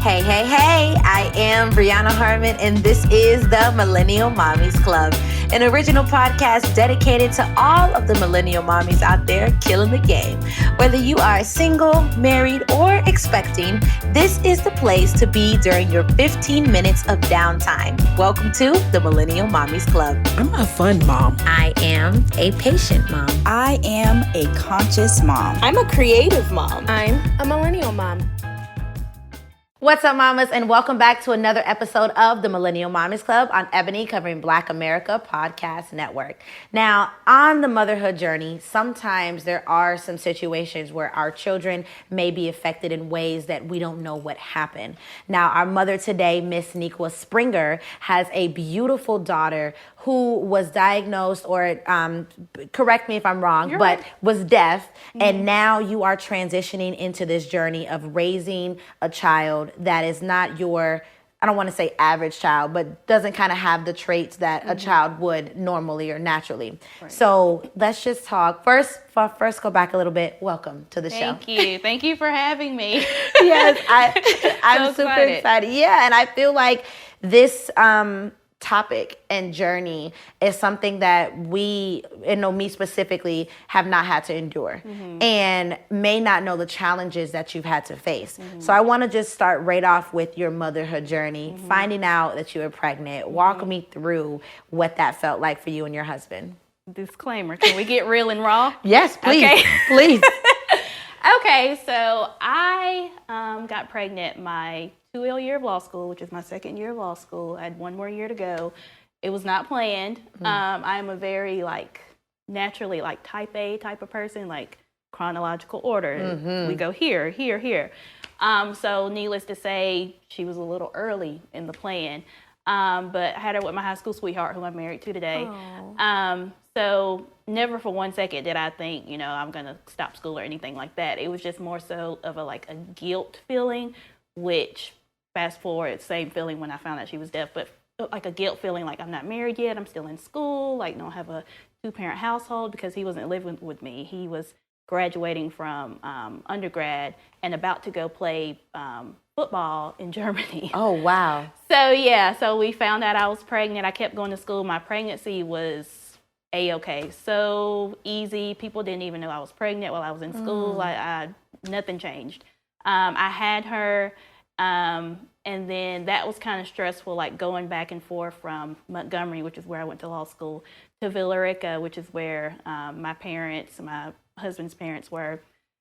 Hey, hey, hey, I am Brianna Harmon, and this is the Millennial Mommies Club, an original podcast dedicated to all of the millennial mommies out there killing the game. Whether you are single, married, or expecting, this is the place to be during your 15 minutes of downtime. Welcome to the Millennial Mommies Club. I'm a fun mom. I am a patient mom. I am a conscious mom. I'm a creative mom. I'm a millennial mom. What's up, mamas, and welcome back to another episode of the Millennial Mommies Club on Ebony Covering Black America Podcast Network. Now, on the motherhood journey, sometimes there are some situations where our children may be affected in ways that we don't know what happened. Now, our mother today, Miss Shanequa Springer, has a beautiful daughter who was diagnosed, or correct me if I'm wrong, but was deaf. And now you are transitioning into this journey of raising a child that is not your, I don't want to say average child, but doesn't kind of have the traits that a child would normally or naturally. Right. So let's just talk. First go back a little bit. Welcome to the show. Thank you. Thank you for having me. Yes, I'm so super excited. Yeah, and I feel like this topic and journey is something that we, me specifically, have not had to endure and may not know the challenges that you've had to face. So I want to just start right off with your motherhood journey, finding out that you were pregnant. Walk me through what that felt like for you and your husband. Disclaimer, can we get real and raw? Yes, please. Okay. Please. Okay, so I got pregnant my 2L year of law school, which is my second year of law school. I had one more year to go. It was not planned. I'm a very naturally type A type of person, like chronological order. We go here, here, here. So needless to say, she was a little early in the plan. But I had her with my high school sweetheart, who I'm married to today. So never for one second did I think, I'm going to stop school or anything like that. It was just more so of a guilt feeling, which fast forward, same feeling when I found out she was deaf, but like a guilt feeling, like I'm not married yet, I'm still in school, don't have a two-parent household, because he wasn't living with me. He was graduating from undergrad and about to go play football in Germany. Oh, wow. So we found out I was pregnant. I kept going to school. My pregnancy was A-okay. So easy. People didn't even know I was pregnant while I was in school. Nothing changed. I had her, and then that was kind of stressful, going back and forth from Montgomery, which is where I went to law school, to Villa Rica, which is where my husband's parents were,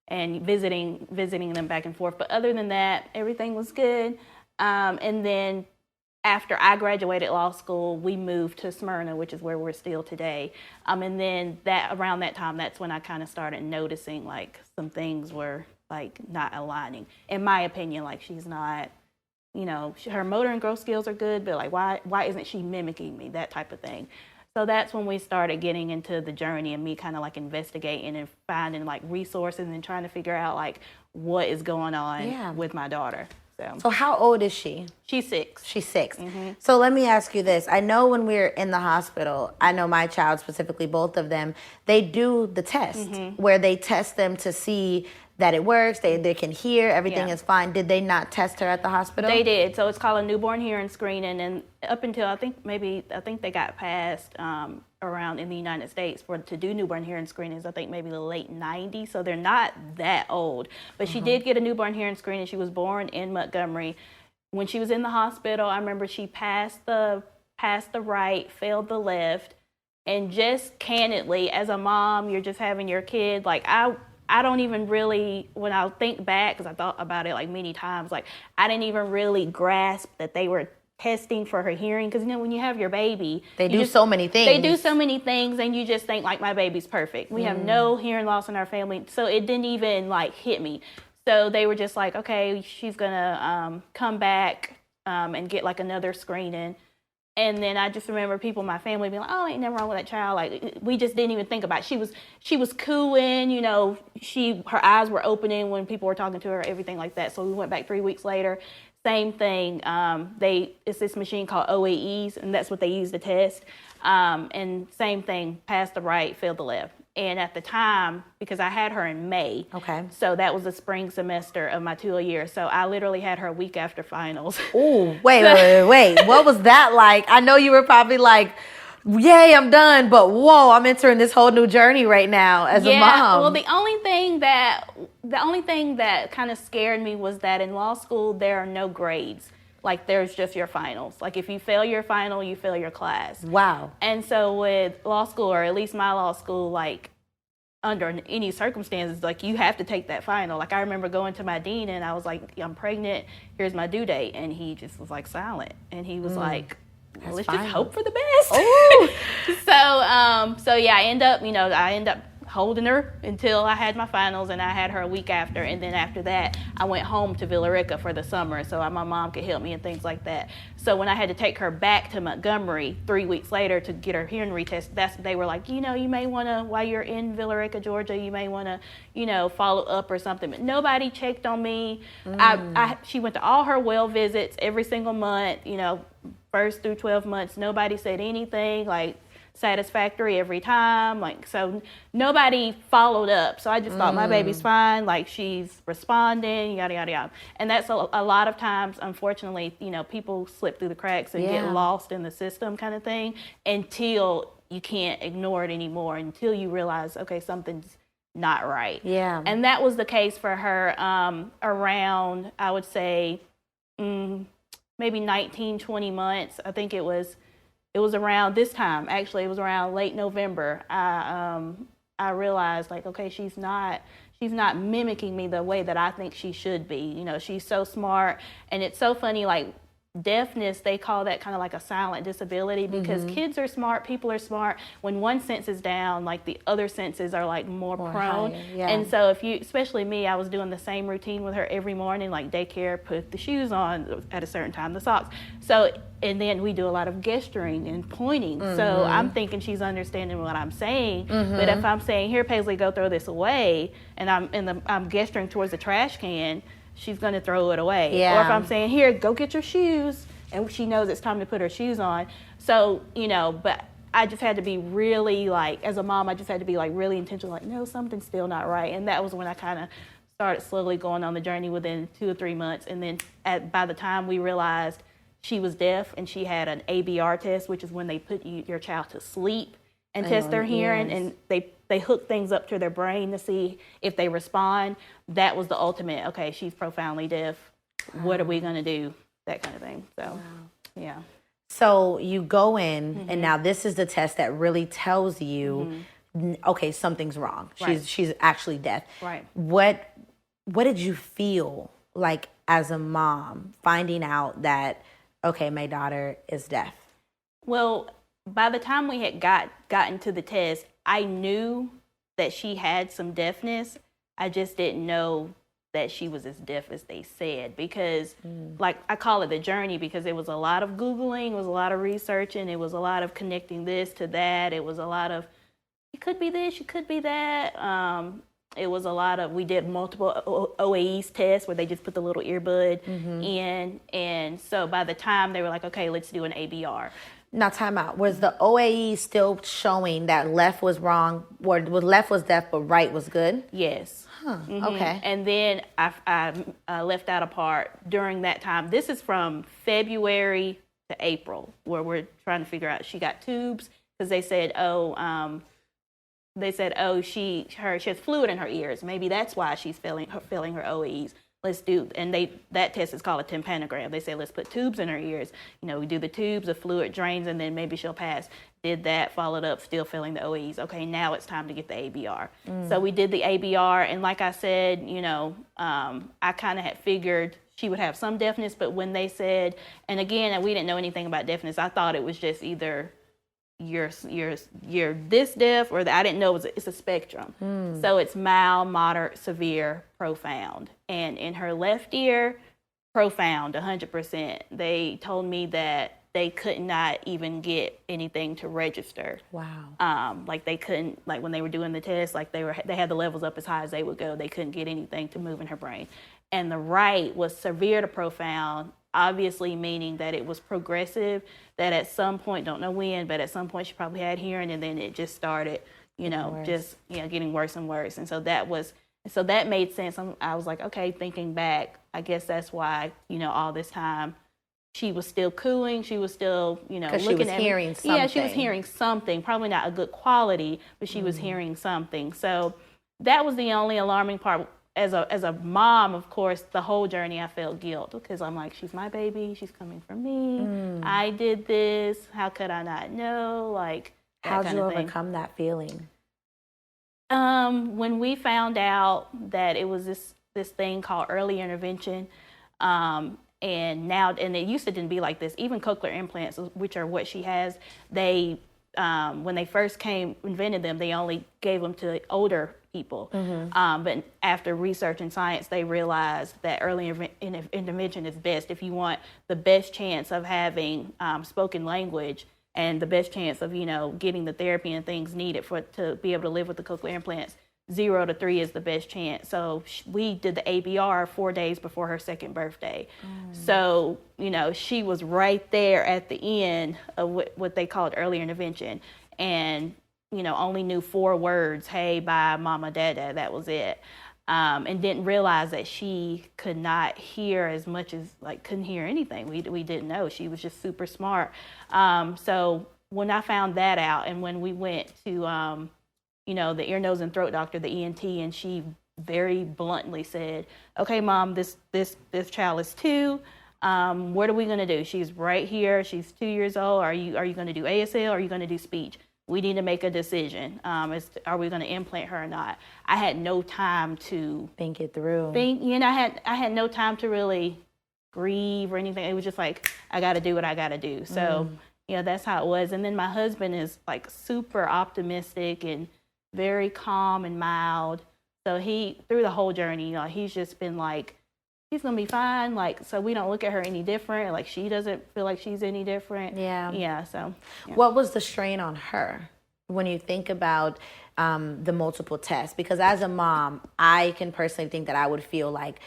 and visiting them back and forth. But other than that, everything was good. And then after I graduated law school, we moved to Smyrna, which is where we're still today. And then around that time, that's when I kind of started noticing some things were not aligning. In my opinion, she's not, her motor and growth skills are good, but why isn't she mimicking me? That type of thing. So that's when we started getting into the journey and me kind of investigating and finding resources and trying to figure out what is going on with my daughter. So how old is she? She's 6. She's 6. So let me ask you this. I know when we're in the hospital, I know my child specifically, both of them, they do the test where they test them to see that it works, they can hear, everything is fine. Did they not test her at the hospital? They did. So it's called a newborn hearing screening, and up until I think they got passed around in the United States to do newborn hearing screenings, I think maybe the late 90s, so they're not that old. But she did get a newborn hearing screening. She was born in Montgomery. When she was in the hospital, I remember she passed the right, failed the left, and just candidly, as a mom, you're just having your kid, I don't even really, when I think back, because I thought about it many times, I didn't even really grasp that they were testing for her hearing. Because, when you have your baby, they do so many things. They do so many things, and you just think, my baby's perfect. We have no hearing loss in our family. So it didn't even, hit me. So they were just okay, she's going to come back and get, another screening. And then I just remember people in my family being oh, ain't nothing wrong with that child. We just didn't even think about it. She was cooing, her eyes were opening when people were talking to her, everything like that. So we went back 3 weeks later. Same thing. It's this machine called OAEs, and that's what they use to test. And same thing, passed the right, failed the left. And at the time, because I had her in May, so that was the spring semester of my 2 year. So I literally had her a week after finals. Oh, wait. What was that like? I know you were probably like, yay, I'm done, but whoa, I'm entering this whole new journey right now as a mom. Well, the only thing that kind of scared me was that in law school there are no grades. Like, there's just your finals. Like, if you fail your final, you fail your class. Wow. And so with law school, or at least my law school, like, under any circumstances, like, you have to take that final. Like, I remember going to my dean and I was like, I'm pregnant, here's my due date. And he just was like silent. And he was like, well, let's just hope for the best. So yeah, I end up holding her until I had my finals, and I had her a week after. And then after that, I went home to Villa Rica for the summer so my mom could help me and things like that. So when I had to take her back to Montgomery 3 weeks later to get her hearing retest, they were like, you may want to, while you're in Villa Rica, Georgia, you may want to, follow up or something. But nobody checked on me. She went to all her well visits every single month, first through 12 months. Nobody said anything like satisfactory every time, like, so nobody followed up. So I just thought my baby's fine, like, she's responding, yada yada yada. And that's a lot of times, unfortunately, people slip through the cracks and get lost in the system, kind of thing, until you can't ignore it anymore, until you realize, okay, something's not right. And that was the case for her around, I would say, maybe 19, 20 months. I think it was around this time. Actually, it was around late November. I realized, like, okay, she's not mimicking me the way that I think she should be. She's so smart, and it's so funny, like, deafness, they call that kind of like a silent disability, because kids are smart, people are smart. When one sense is down, like, the other senses are like more prone. And so especially me, I was doing the same routine with her every morning, like daycare, put the shoes on at a certain time, the socks. So, and then we do a lot of gesturing and pointing. So I'm thinking she's understanding what I'm saying. But if I'm saying, here, Paisley, go throw this away, and I'm gesturing towards the trash can, she's going to throw it away. Or if I'm saying, here, go get your shoes, and she knows it's time to put her shoes on. So, but I just had to be really, like, as a mom, I just had to be, like, really intentional, like, no, something's still not right. And that was when I kind of started slowly going on the journey within 2 or 3 months. And then by the time we realized she was deaf and she had an ABR test, which is when they put your child to sleep and test their hearing, and they hook things up to their brain to see if they respond. That was the ultimate, okay, she's profoundly deaf. What are we going to do? That kind of thing. So, yeah. So you go in, and now this is the test that really tells you, okay, something's wrong. She's actually deaf. Right. What did you feel like as a mom, finding out that, okay, my daughter is deaf? Well, by the time we had gotten to the test, I knew that she had some deafness. I just didn't know that she was as deaf as they said, because like, I call it the journey, because it was a lot of Googling, it was a lot of researching, it was a lot of connecting this to that, it was a lot of, it could be this, it could be that. It was a lot of, we did multiple OAEs tests where they just put the little earbud in. And so by the time they were like, okay, let's do an ABR. Now, time out. Was the OAE still showing that left was wrong, or left was deaf, but right was good? Yes. Okay. And then I left out a part during that time. This is from February to April, where we're trying to figure out, she got tubes, because they said, she has fluid in her ears. Maybe that's why she's failing her OAEs. Let's do, and that test is called a tympanogram. They say, let's put tubes in her ears. We do the tubes, the fluid drains, and then maybe she'll pass. Did that, followed up, still failing the OAEs. Okay, now it's time to get the ABR. So we did the ABR, and like I said, I kind of had figured she would have some deafness, but when they said, and again, we didn't know anything about deafness, I thought it was just either you're this deaf, or I didn't know it's a spectrum. So it's mild, moderate, severe, profound. And in her left ear, profound, 100%. They told me that they could not even get anything to register. Wow. Like, they couldn't, like, when they were doing the test, like, they had the levels up as high as they would go. They couldn't get anything to move in her brain. And the right was severe to profound, obviously meaning that it was progressive, that at some point, don't know when, but at some point she probably had hearing, and then it just started just getting worse and worse. And so that made sense. I was like, okay, thinking back, I guess that's why all this time she was still cooing. She was still looking she was at hearing me. something. Yeah, she was hearing something. Probably not a good quality, but she was hearing something. So that was the only alarming part. As a mom, of course, the whole journey I felt guilt because I'm like, she's my baby, she's coming from me. I did this. How could I not know? Like, how did you overcome that feeling? When we found out that it was this thing called early intervention, and it used to didn't be like this. Even cochlear implants, which are what she has, they when they first invented them, they only gave them to older people. But after research and science, they realized that early intervention is best if you want the best chance of having spoken language and the best chance of getting the therapy and things needed to be able to live with the cochlear implants. 0 to 3 is the best chance. So we did the ABR 4 days before her second birthday. So she was right there at the end of what they called early intervention, and only knew 4 words: hey, bye, mama, dada. That was it. And didn't realize that she could not hear as much as couldn't hear anything. We didn't know. She was just super smart. So when I found that out, and when we went to the ear, nose, and throat doctor, the ENT, and she very bluntly said, "Okay, Mom, this child is 2. What are we going to do? She's right here. She's 2 years old. Are you going to do ASL or are you going to do speech? We need to make a decision. Are we going to implant her or not?" I had no time to think it through. I had no time to really grieve or anything. It was just like, I got to do what I got to do. So that's how it was. And then my husband is super optimistic and very calm and mild. So he, through the whole journey, he's just been like, she's gonna be fine. So we don't look at her any different. She doesn't feel like she's any different. Yeah. So. Yeah. What was the strain on her when you think about the multiple tests? Because as a mom, I can personally think that I would feel like,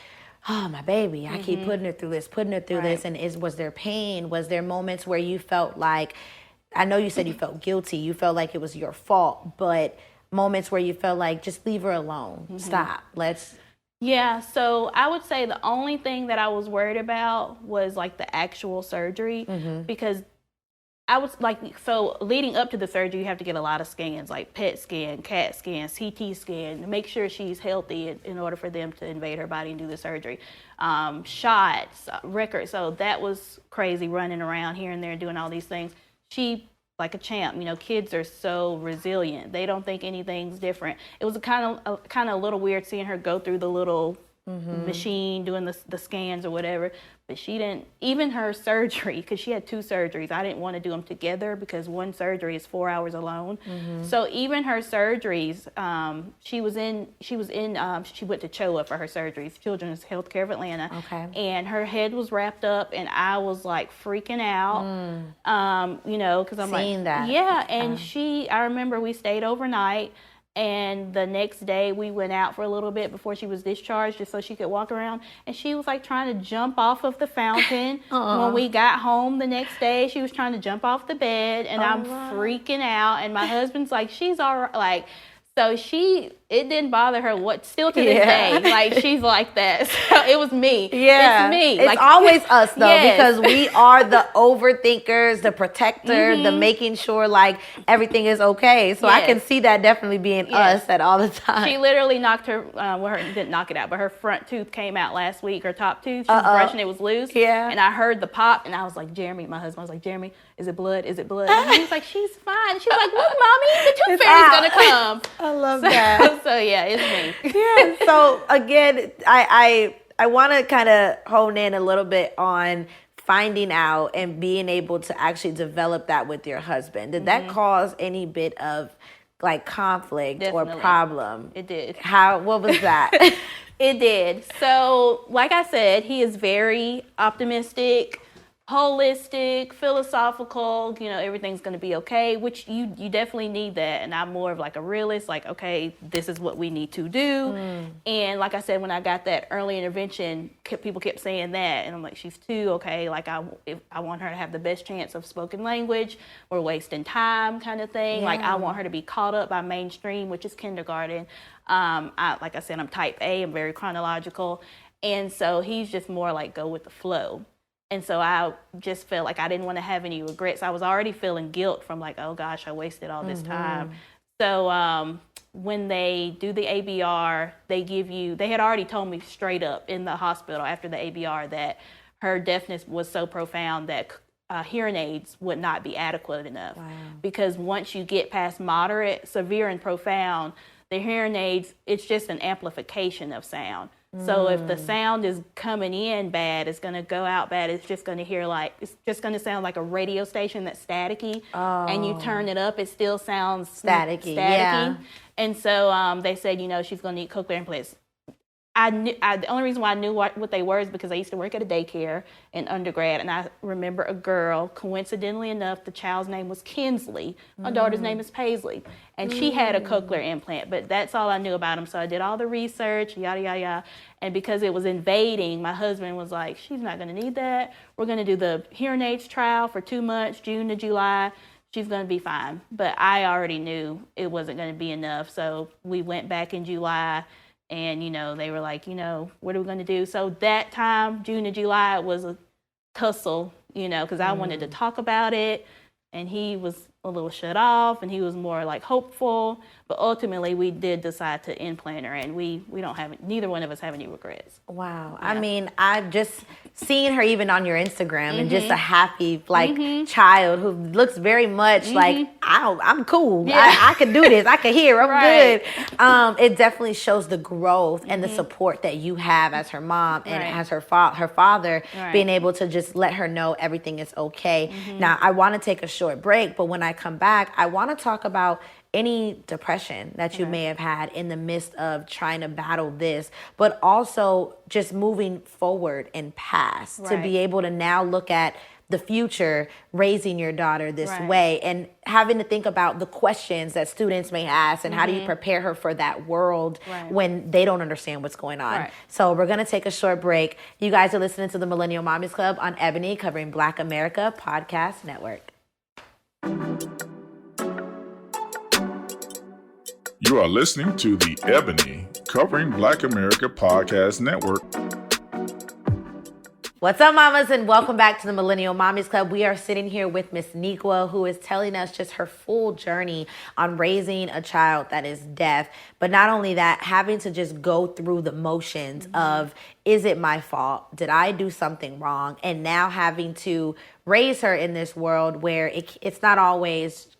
oh, my baby, I keep putting her through this. And was there pain? Was there moments where you felt like, I know you said you felt guilty, you felt like it was your fault, but moments where you felt like, just leave her alone, stop, Yeah, so I would say the only thing that I was worried about was the actual surgery, because I was so leading up to the surgery, you have to get a lot of scans, like PET scan, CAT scan, CT scan, to make sure she's healthy in order for them to invade her body and do the surgery. Shots, records. So that was crazy, running around here and there doing all these things. She, like a champ, kids are so resilient. They don't think anything's different. It was kind of a little weird seeing her go through the little machine doing the scans or whatever. But she didn't, even her surgery, because she had 2 surgeries. I didn't want to do them together because one surgery is 4 hours alone. So even her surgeries, she went to CHOA for her surgeries, Children's Healthcare of Atlanta. Okay. And her head was wrapped up, and I was freaking out, because I'm seeing that. Yeah, and I remember we stayed overnight. And the next day we went out for a little bit before she was discharged, just so she could walk around. And she was trying to jump off of the fountain. When we got home the next day, she was trying to jump off the bed, and I'm freaking out. And my husband's like, she's all right. So it didn't bother her still to this day. She's like that. So it was me. Yeah. It's me. It's always us though, because we are the overthinkers, the protector, the making sure everything is okay. So I can see that definitely being us at all the time. She literally knocked her, didn't knock it out, but her front tooth came out last week, her top tooth. She was brushing, it was loose. Yeah. And I heard the pop, and I was like, Jeremy, my husband was like, Jeremy, is it blood? Is it blood? And he was like, she's fine. She was like, look, Mommy, the tooth fairy's going to come. I love that. So yeah, it's me. Yeah. So again, I want to kind of hone in a little bit on finding out and being able to actually develop that with your husband. Did that cause any bit of conflict or problem? It did. What was that? It did. So like I said, he is very optimistic. holistic, philosophical, everything's going to be okay, which you definitely need that. And I'm more of like a realist, like, okay, this is what we need to do. And like I said, when I got that early intervention, people kept saying that. And I'm like, she's 2, okay. Like I want her to have the best chance of spoken language. We're wasting time kind of thing. Yeah. Like I want her to be caught up by mainstream, which is kindergarten. Like I said, I'm type A, I'm very chronological. And so he's just more like go with the flow. And so I just felt like I didn't want to have any regrets. I was already feeling guilt from like, oh gosh, I wasted all this time. So when they do the ABR, they had already told me straight up in the hospital after the ABR that her deafness was so profound that hearing aids would not be adequate enough. Wow. Because once you get past moderate, severe, and profound, the hearing aids, it's just an amplification of sound. So if the sound is coming in bad, it's going to go out bad. It's just going to sound like a radio station that's staticky. And you turn it up, it still sounds Staticky. Yeah. And so they said, she's going to need cochlear implants. The only reason why I knew what they were is because I used to work at a daycare in undergrad, and I remember a girl, coincidentally enough, the child's name was Kinsley. My daughter's name is Paisley, and she had a cochlear implant, but that's all I knew about them. So I did all the research, yada, yada, yada, and because it was invading, my husband was like, she's not going to need that. We're going to do the hearing aids trial for 2 months, June to July. She's going to be fine. But I already knew it wasn't going to be enough, so we went back in July. And, they were like, what are we going to do? So that time, June and July, it was a tussle, because I wanted to talk about it. And he was a little shut off, and he was more like hopeful. But ultimately, we did decide to implant her, and we don't have, neither one of us have any regrets. Wow. Yeah. I mean, I've just seen her even on your Instagram and just a happy, child who looks very much like, I'm cool. Yeah. I can do this. I can hear. I'm good. It definitely shows the growth and the support that you have as her mom and as her father being able to just let her know everything is okay. Now, I want to take a short break, but when I come back, I want to talk about any depression that you may have had in the midst of trying to battle this, but also just moving forward and past to be able to now look at the future, raising your daughter this way and having to think about the questions that students may ask and how do you prepare her for that world when they don't understand what's going on. So we're going to take a short break. You guys are listening to the Millennial Mommies Club on Ebony, covering Black America Podcast Network. You are listening to the Ebony, covering Black America Podcast Network. What's up, mamas, and welcome back to the Millennial Mommies Club. We are sitting here with Miss Shanequa, who is telling us just her full journey on raising a child that is deaf. But not only that, having to just go through the motions of, is it my fault? Did I do something wrong? And now having to raise her in this world where it's not always,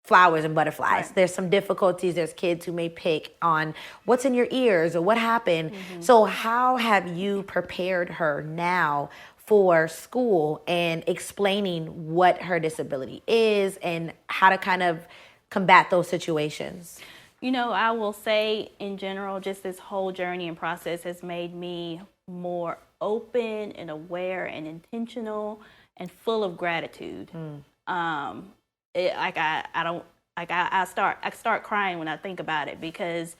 flowers and butterflies. There's some difficulties. There's kids who may pick on what's in your ears or what happened. So how have you prepared her now for school and explaining what her disability is and how to kind of combat those situations? I will say in general, just this whole journey and process has made me more open and aware and intentional and full of gratitude. I start crying when I think about it, because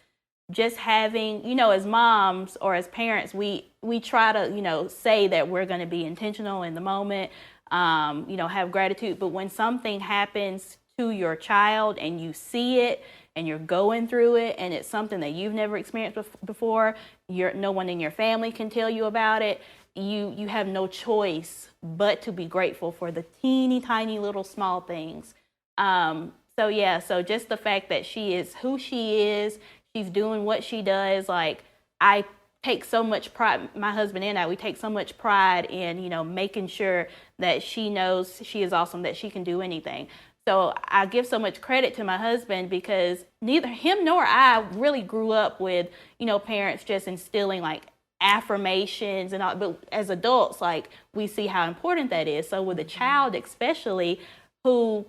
just having, as moms or as parents, we try to, say that we're going to be intentional in the moment, have gratitude. But when something happens to your child and you see it and you're going through it and it's something that you've never experienced before, no one in your family can tell you about it, you have no choice but to be grateful for the teeny tiny little small things. So just the fact that she is who she is, she's doing what she does. Like, I take so much pride, my husband and I, we take so much pride in, making sure that she knows she is awesome, that she can do anything. So I give so much credit to my husband, because neither him nor I really grew up with, parents just instilling like affirmations and all. But as adults, like, we see how important that is. So with a child especially, who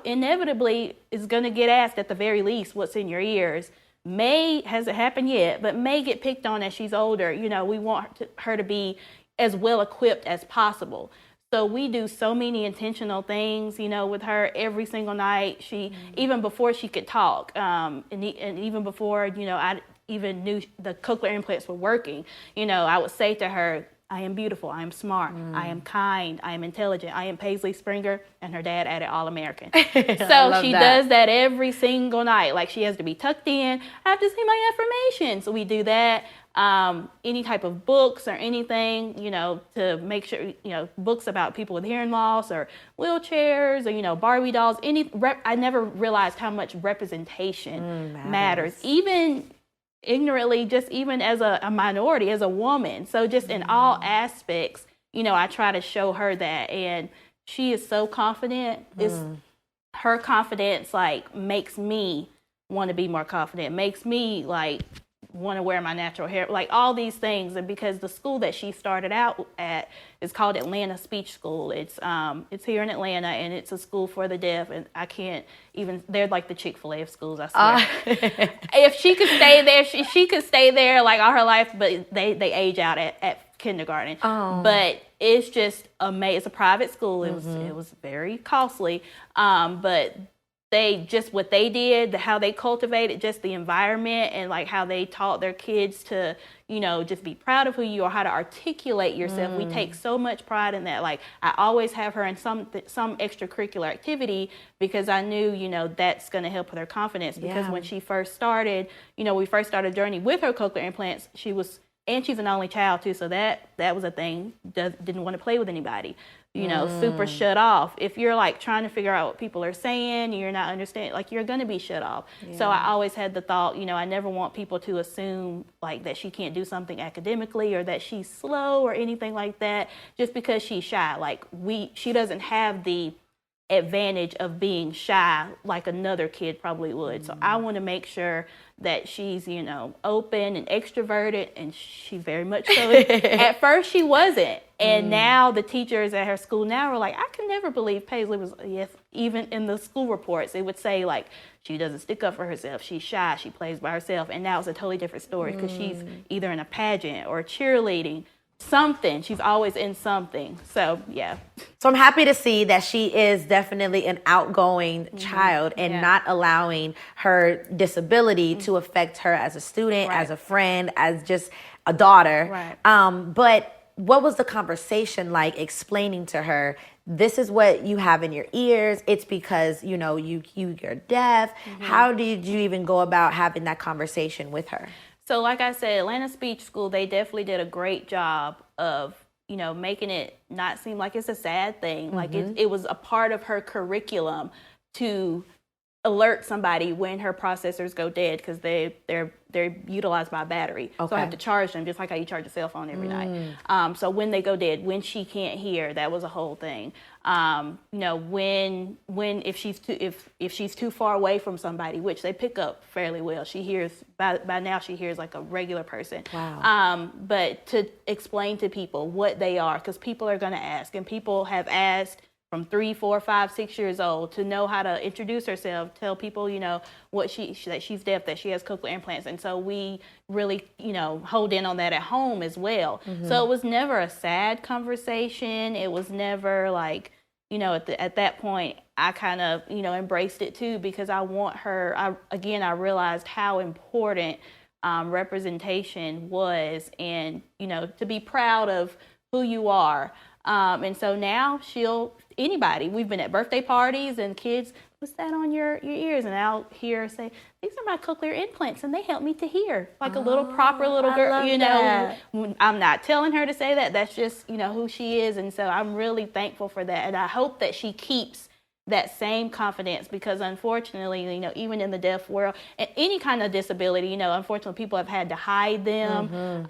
inevitably is going to get asked at the very least what's in your ears, hasn't happened yet, but may get picked on as she's older. We want her to be, as well equipped as possible. So we do so many intentional things, with her every single night. She, even before she could talk, and even before, I even knew the cochlear implants were working, I would say to her, I am beautiful, I am smart, I am kind, I am intelligent, I am Paisley Springer, and her dad added All-American. So she does that every single night. Like, she has to be tucked in. I have to say my affirmations. So we do that. Any type of books or anything, to make sure, books about people with hearing loss or wheelchairs or, Barbie dolls. I never realized how much representation matters. Even ignorantly, just even as a minority, as a woman. So just in all aspects, I try to show her that. And she is so confident. Her confidence, like, makes me want to be more confident, makes me, like, want to wear my natural hair, like all these things. And because the school that she started out at is called Atlanta Speech School. It's here in Atlanta, and it's a school for the deaf. And I can't even, they're like the Chick-fil-A of schools, I swear. If she could stay there, she could stay there like all her life, but they age out at kindergarten. But it's just amazing. It's a private school. It was very costly, but what they did, how they cultivated just the environment, and like how they taught their kids to, just be proud of who you are, how to articulate yourself. We take so much pride in that. Like, I always have her in some extracurricular activity, because I knew, that's going to help with her confidence. Because when she first started, we first started a journey with her cochlear implants, and she's an only child too, so that was a thing. Didn't want to play with anybody. Super shut off. If you're like trying to figure out what people are saying, you're not understanding, like, you're going to be shut off. So I always had the thought, I never want people to assume like that she can't do something academically or that she's slow or anything like that just because she's shy. Like, she doesn't have the advantage of being shy like another kid probably would. So I want to make sure that she's, open and extroverted, and she very much so is. At first she wasn't. And now the teachers at her school now are like, I can never believe Paisley was, yes, even in the school reports, it would say like, she doesn't stick up for herself, she's shy, she plays by herself. And now it's a totally different story, because she's either in a pageant or cheerleading, something. She's always in something. So, yeah. So I'm happy to see that she is definitely an outgoing child, and not allowing her disability to affect her as a student, as a friend, as just a daughter. But what was the conversation like, explaining to her, this is what you have in your ears, it's because, you're deaf? How did you even go about having that conversation with her? So like I said, Atlanta Speech School, they definitely did a great job of, making it not seem like it's a sad thing. Like, it was a part of her curriculum to alert somebody when her processors go dead, because they're utilized by a battery. So I have to charge them just like how you charge a cell phone every night. So when they go dead, when she can't hear, that was a whole thing. When if she's too far away from somebody, which they pick up fairly well, she hears by now she hears like a regular person. But to explain to people what they are, because people are going to ask, and people have asked from 3, 4, 5, 6 years old, to know how to introduce herself, tell people, that she's deaf, that she has cochlear implants. And so we really, hold in on that at home as well. So it was never a sad conversation. It was never like, at that point, I kind of, embraced it too, because I want her, I realized how important representation was, and, to be proud of who you are. And so now anybody, we've been at birthday parties, and kids, what's that on your ears? And I'll hear her say, these are my cochlear implants, and they help me to hear, like a little proper little girl. I'm not telling her to say that. That's just, who she is. And so I'm really thankful for that. And I hope that she keeps that same confidence, because unfortunately, even in the deaf world, and any kind of disability, unfortunately, people have had to hide them.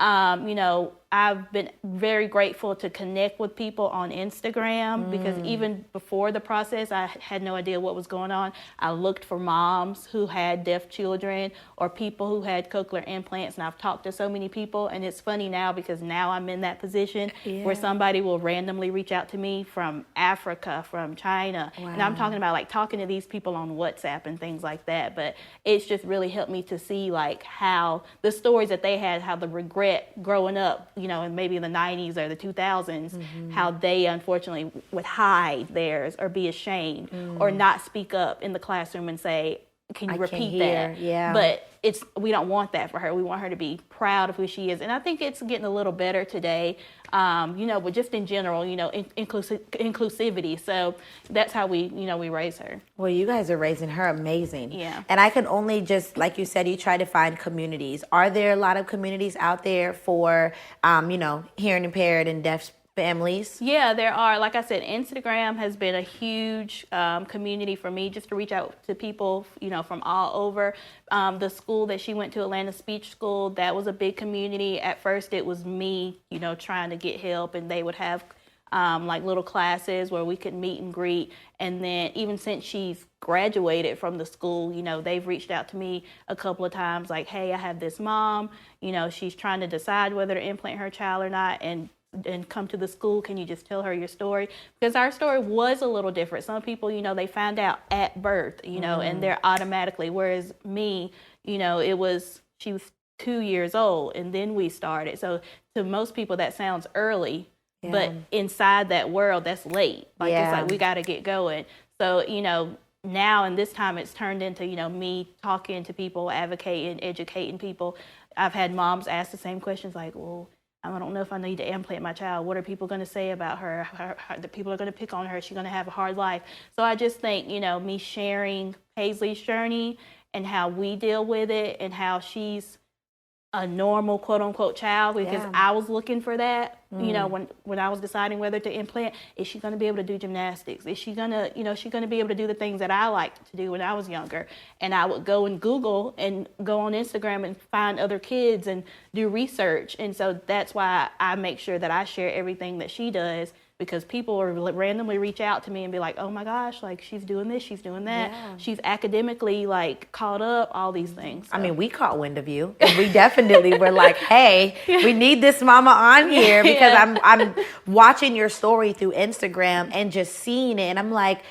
I've been very grateful to connect with people on Instagram, because even before the process, I had no idea what was going on. I looked for moms who had deaf children or people who had cochlear implants, and I've talked to so many people. And it's funny now, because now I'm in that position where somebody will randomly reach out to me from Africa, from China. And I'm talking about like talking to these people on WhatsApp and things like that. But it's just really helped me to see like how the stories that they had, how the regret growing up, and maybe in the 90s or the 2000s, how they unfortunately would hide theirs or be ashamed or not speak up in the classroom and say, can you repeat that? Yeah. But we don't want that for her. We want her to be proud of who she is. And I think it's getting a little better today, but just in general, inclusivity. So that's how we raise her. Well, you guys are raising her amazing. Yeah. And I can only just, like you said, you try to find communities. Are there a lot of communities out there for, hearing impaired and deaf families? Yeah, there are. Like I said, Instagram has been a huge community for me, just to reach out to people, from all over. The school that she went to, Atlanta Speech School, that was a big community. At first, it was me, trying to get help, and they would have like little classes where we could meet and greet. And then even since she's graduated from the school, they've reached out to me a couple of times, like, hey, I have this mom, she's trying to decide whether to implant her child or not, and come to the school. Can you just tell her your story? Because our story was a little different. Some people, they found out at birth, and they're automatically, whereas me, she was 2 years old and then we started. So to most people that sounds early, but inside that world, that's late. It's like, we got to get going. So, now and this time it's turned into, me talking to people, advocating, educating people. I've had moms ask the same questions like, well, I don't know if I need to implant my child. What are people going to say about her? The people are going to pick on her. She's going to have a hard life. So I just think, me sharing Paisley's journey and how we deal with it and how she's a normal, quote unquote, child, because I was looking for that, when I was deciding whether to implant. Is she going to be able to do gymnastics? Is she going to, she going to be able to do the things that I liked to do when I was younger? And I would go and Google and go on Instagram and find other kids and do research. And so that's why I make sure that I share everything that she does, because people will randomly reach out to me and be like, oh my gosh, like, she's doing this, she's doing that. Yeah. She's academically, like, caught up, all these things. So. I mean, we caught wind of you. And we definitely were like, hey, we need this mama on here, because I'm watching your story through Instagram and just seeing it. And I'm like,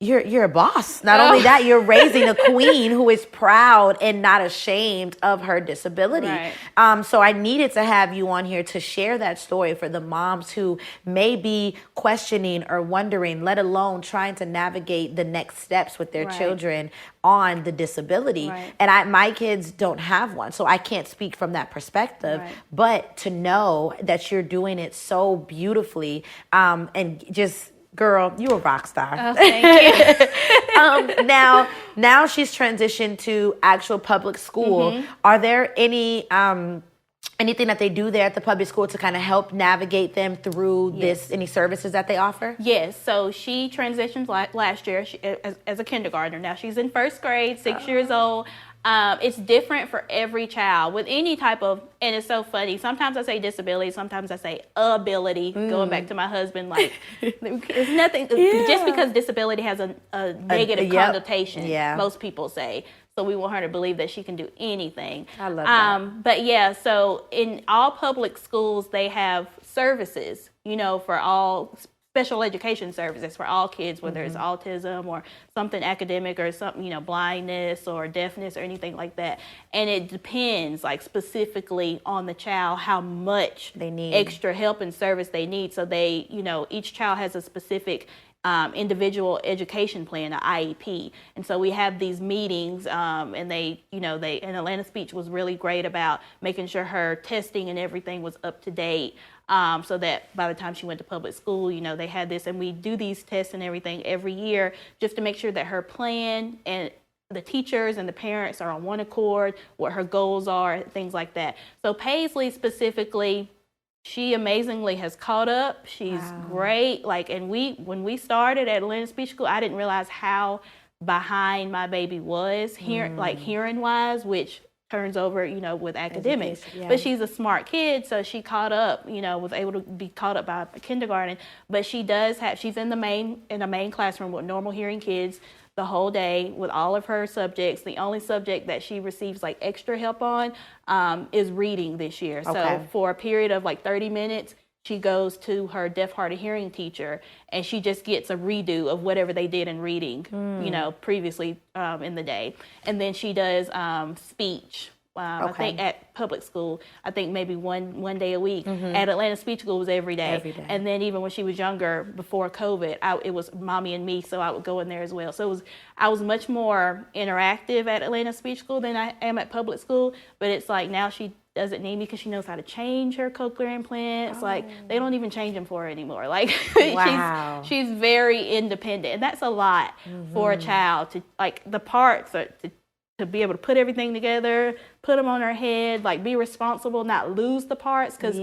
you're a boss. Not only that, you're raising a queen who is proud and not ashamed of her disability. Right. So I needed to have you on here to share that story for the moms who may be questioning or wondering, let alone trying to navigate the next steps with their children on the disability. Right. And my kids don't have one, so I can't speak from that perspective. Right. But to know that you're doing it so beautifully, and just, girl, you a rock star. Oh, thank you. Now she's transitioned to actual public school. Mm-hmm. Are there any anything that they do there at the public school to kind of help navigate them through this? Any services that they offer? Yes. So she transitioned last year as a kindergartner. Now she's in first grade, 6 years old. It's different for every child with any type of, and it's so funny. Sometimes I say disability, sometimes I say ability. Going back to my husband, like, it's nothing. Just because disability has a negative connotation, most people say. So we want her to believe that she can do anything. I love that. But so in all public schools, they have services, for all special education services for all kids, whether it's autism or something academic or something, blindness or deafness or anything like that. And it depends, like, specifically on the child, how much they need extra help and service they need. So they, each child has a specific individual education plan, an IEP. And so we have these meetings, and and Atlanta Speech was really great about making sure her testing and everything was up to date. So that by the time she went to public school, they had this, and we do these tests and everything every year just to make sure that her plan and the teachers and the parents are on one accord, what her goals are, things like that. So Paisley specifically, she amazingly has caught up. She's great. And when we started at Atlanta Speech School, I didn't realize how behind my baby was hearing wise, which turns over, with academics. But she's a smart kid, so she caught up, was able to be caught up by kindergarten. But she's in a main classroom with normal hearing kids the whole day with all of her subjects. The only subject that she receives extra help on is reading this year. Okay. So for a period of 30 minutes, she goes to her deaf, hard of hearing teacher, and she just gets a redo of whatever they did in reading, previously in the day. And then she does speech I think at public school, I think maybe one day a week. At Atlanta Speech School, it was every day. And then even when she was younger, before COVID, it was Mommy and Me, so I would go in there as well. So I was much more interactive at Atlanta Speech School than I am at public school. But it's like now she doesn't need me because she knows how to change her cochlear implants. Like they don't even change them for her anymore. Like she's very independent, and that's a lot for a child to like the parts are to be able to put everything together, put them on her head, like be responsible, not lose the parts, because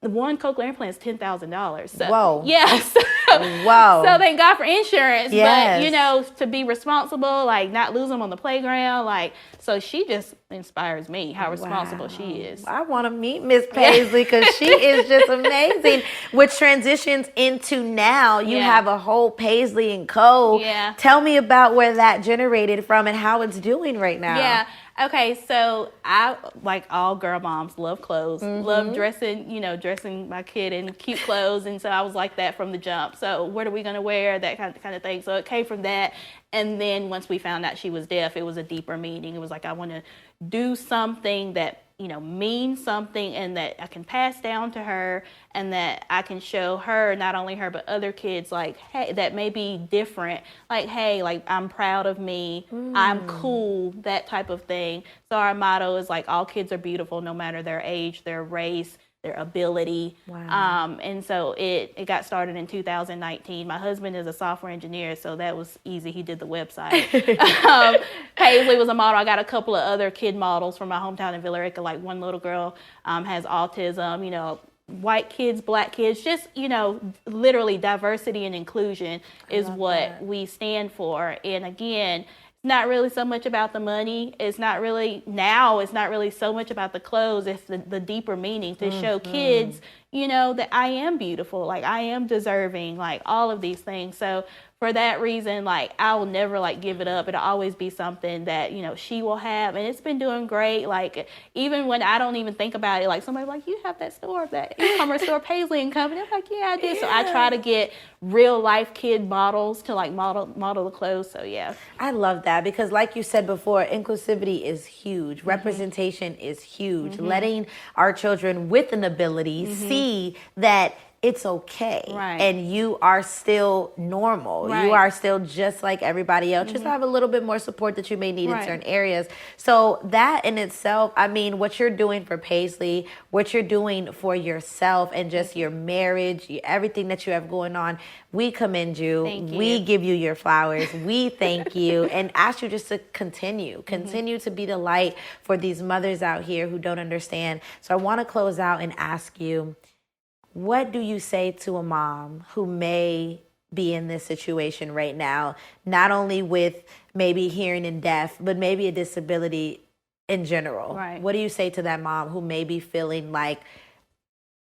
one cochlear implant is $10,000. So, whoa. Yes. Whoa. So thank God for insurance. Yes. But, you know, to be responsible, like not lose them on the playground, like, so she just inspires me how responsible she is. I want to meet Miss Paisley because she is just amazing. Which transitions into now you have a whole Paisley and Co. Yeah. Tell me about where that generated from and how it's doing right now. Yeah. Okay, so I, like all girl moms, love clothes, love dressing my kid in cute clothes, and so I was like that from the jump. So what are we going to wear, that kind of thing. So it came from that, and then once we found out she was deaf, it was a deeper meaning. It was like I want to do something that, you know, means something and that I can pass down to her and that I can show her, not only her, but other kids, like, hey, that may be different. Like, hey, like, I'm proud of me. I'm cool, that type of thing. So our motto is like, all kids are beautiful, no matter their age, their race, their ability. Wow. And so it got started in 2019. My husband is a software engineer, so that was easy. He did the website. Paisley was a model. I got a couple of other kid models from my hometown in Villa Rica. Like one little girl has autism, you know, white kids, black kids, just, you know, literally diversity and inclusion is what we stand for. And again, not really so much about the money. It's not really so much about the clothes. It's the deeper meaning to show kids, you know, that I am beautiful, like I am deserving, like all of these things. So for that reason, like I will never like give it up. It'll always be something that, you know, she will have, and it's been doing great. Like even when I don't even think about it, like somebody's like, you have that store, that e-commerce store, Paisley and Company. I'm like, yeah, I did. So I try to get real life kid models to like model the clothes. So yeah, I love that because like you said before, inclusivity is huge. Representation is huge. Letting our children with an ability see that it's okay. Right. And you are still normal. Right. You are still just like everybody else. Just have a little bit more support that you may need in certain areas. So that in itself, I mean, what you're doing for Paisley, what you're doing for yourself and just your marriage, everything that you have going on, we commend you. Thank you. We give you your flowers. We thank you and ask you just to continue to be the light for these mothers out here who don't understand. So I want to close out and ask you, what do you say to a mom who may be in this situation right now, not only with maybe hearing and deaf, but maybe a disability in general? Right. What do you say to that mom who may be feeling like,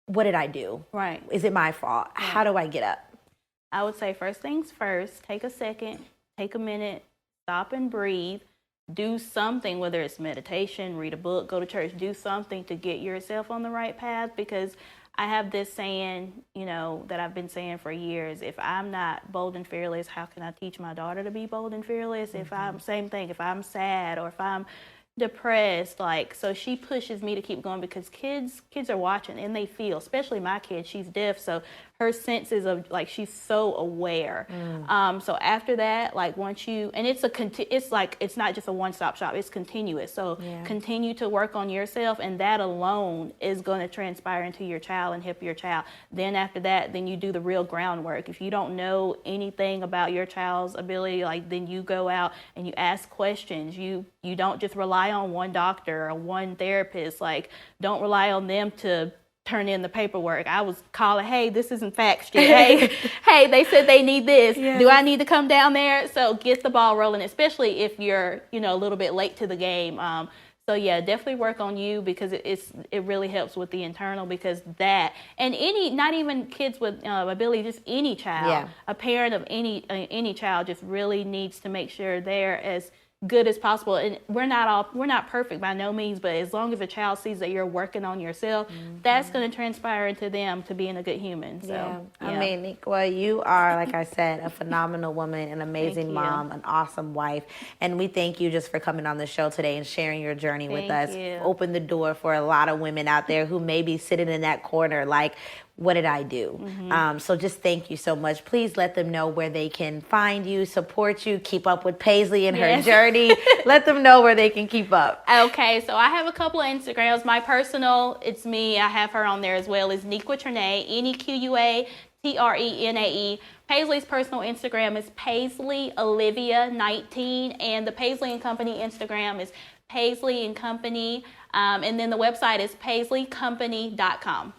what did I do? Right. Is it my fault? Right. How do I get up? I would say first things first, take a second, take a minute, stop and breathe. Do something, whether it's meditation, read a book, go to church, do something to get yourself on the right path, because I have this saying, you know, that I've been saying for years. If I'm not bold and fearless, how can I teach my daughter to be bold and fearless? If I'm, same thing, if I'm sad or if I'm depressed, like, so she pushes me to keep going because kids are watching and they feel, especially my kid, she's deaf, so her senses of, like, she's so aware. So after that, like, once you, and it's like, it's not just a one-stop shop, it's continuous. So continue to work on yourself, and that alone is going to transpire into your child and help your child. Then after that, then you do the real groundwork. If you don't know anything about your child's ability, like, then you go out and you ask questions. You don't just rely on one doctor or one therapist. Like, don't rely on them to turn in the paperwork. I was calling, hey, this isn't faxed yet. Hey, they said they need this. Do I need to come down there? So get the ball rolling, especially if you're, you know, a little bit late to the game. So yeah, definitely work on you, because it really helps with the internal, because that, and not even kids with ability, just any child, a parent of any child just really needs to make sure they're as good as possible. And we're not perfect by no means, but as long as a child sees that you're working on yourself, that's going to transpire into them to being a good human. So, yeah. I mean, Shanequa, you are, like I said, a phenomenal woman, an amazing you. mom, an awesome wife. And we thank you just for coming on the show today and sharing your journey with us. Thank you. Open the door for a lot of women out there who may be sitting in that corner like, what did I do? So just thank you so much. Please let them know where they can find you, support you, keep up with Paisley and her journey. Let them know where they can keep up. Okay, so I have a couple of Instagrams. My personal, it's me. I have her on there as well. Is Nequa Trenae, Nequa Paisley's personal Instagram is Paisley Olivia 19, and the Paisley and Company Instagram is Paisley and Company, and then the website is paisleycompany.com.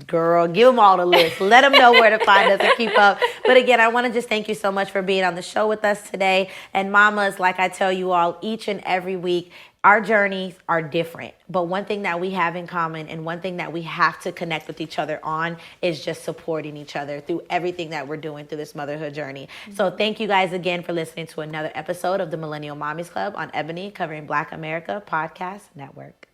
Girl, give them all the list. Let them know where to find us and keep up. But again, I want to just thank you so much for being on the show with us today. And mamas, like I tell you all each and every week, our journeys are different. But one thing that we have in common and one thing that we have to connect with each other on is just supporting each other through everything that we're doing through this motherhood journey. So thank you guys again for listening to another episode of the Millennial Mommies Club on Ebony, covering Black America Podcast Network.